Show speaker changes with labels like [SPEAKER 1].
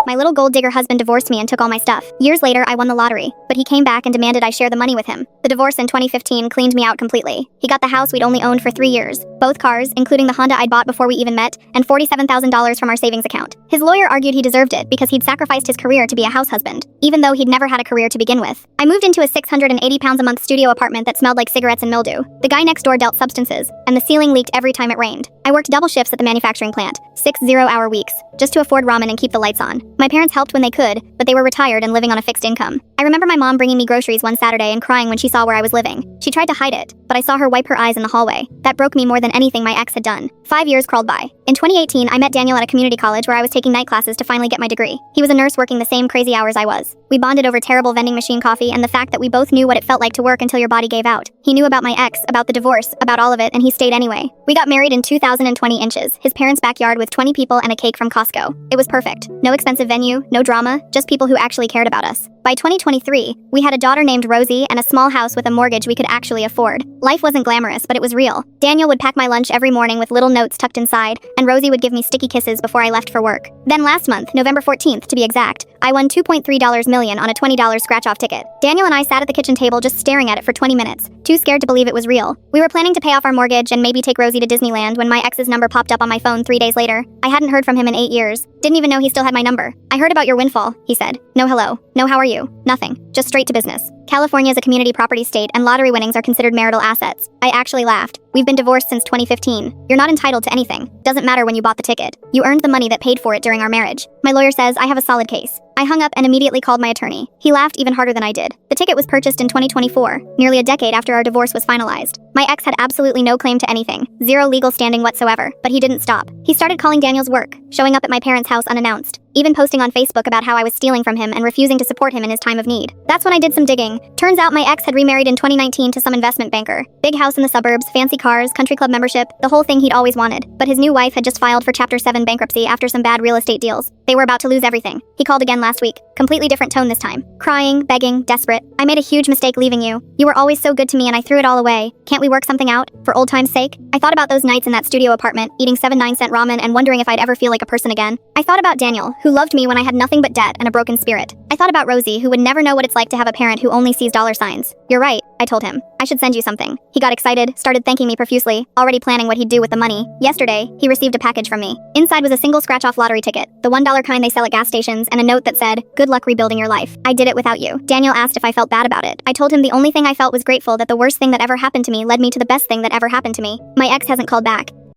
[SPEAKER 1] My little gold digger husband divorced me and took all my stuff. Years later, I won the lottery, but he came back and demanded I share the money with him. The divorce in 2015 cleaned me out completely. He got the house we'd only owned for 3 years, both cars, including the Honda I'd bought before we even met, and $47,000 from our savings account. His lawyer argued he deserved it because he'd sacrificed his career to be a house husband, even though he'd never had a career to begin with. I moved into a 680 pounds a month studio apartment that smelled like cigarettes and mildew. The guy next door dealt substances, and the ceiling leaked every time it rained. I worked double shifts at the manufacturing plant, 6 zero-hour weeks, just to afford ramen and keep the lights on. My parents helped when they could, but they were retired and living on a fixed income. I remember my mom bringing me groceries one Saturday and crying when she saw where I was living. She tried to hide it, but I saw her wipe her eyes in the hallway. That broke me more than anything my ex had done. 5 years crawled by. In 2018, I met Daniel at a community college where I was taking night classes to finally get my degree. He was a nurse working the same crazy hours I was. We bonded over terrible vending machine coffee and the fact that we both knew what it felt like to work until your body gave out. He knew about my ex, about the divorce, about all of it, and he stayed anyway. We got married in 2020 inches, his parents' backyard with 20 people and a cake from Costco. It was perfect. No expensive venue, no drama, just people who actually cared about us. By 2023, we had a daughter named Rosie and a small house with a mortgage we could actually afford. Life wasn't glamorous, but it was real. Daniel would pack my lunch every morning with little notes tucked inside, and Rosie would give me sticky kisses before I left for work. Then last month, November 14th to be exact, I won $2.3 million on a $20 scratch-off ticket. Daniel and I sat at the kitchen table just staring at it for 20 minutes, too scared to believe it was real. We were planning to pay off our mortgage and maybe take Rosie to Disneyland when my ex's number popped up on my phone 3 days later. I hadn't heard from him in 8 years. Didn't even know he still had my number. I heard about your windfall, he said. No hello. No how are you. Nothing. Just straight to business. California is a community property state and lottery winnings are considered marital assets. I actually laughed. We've been divorced since 2015. You're not entitled to anything. Doesn't matter when you bought the ticket. You earned the money that paid for it during our marriage. My lawyer says I have a solid case. I hung up and immediately called my attorney. He laughed even harder than I did. The ticket was purchased in 2024, nearly a decade after our divorce was finalized. My ex had absolutely no claim to anything, zero legal standing whatsoever, but he didn't stop. He started calling Daniel's work, showing up at my parents' house unannounced, even posting on Facebook about how I was stealing from him and refusing to support him in his time of need. That's when I did some digging. Turns out my ex had remarried in 2019 to some investment banker. Big house in the suburbs, fancy cars, country club membership, the whole thing he'd always wanted. But his new wife had just filed for Chapter 7 bankruptcy after some bad real estate deals. They were about to lose everything. He called again last week. Completely different tone this time. Crying, begging, desperate. I made a huge mistake leaving you. You were always so good to me and I threw it all away. Can't we work something out? For old time's sake? I thought about those nights in that studio apartment, eating 7-9-cent ramen and wondering if I'd ever feel like a person again. I thought about Daniel, who loved me when I had nothing but debt and a broken spirit. I thought about Rosie, who would never know what it's like to have a parent who only sees dollar signs. You're right, I told him. I should send you something. He got excited, started thanking me profusely, already planning what he'd do with the money. Yesterday, he received a package from me. Inside was a single scratch-off lottery ticket, the $1 kind they sell at gas stations, and a note that said, "Good luck rebuilding your life. I did it without you." Daniel asked if I felt bad about it. I told him the only thing I felt was grateful that the worst thing that ever happened to me led me to the best thing that ever happened to me. My ex hasn't called back.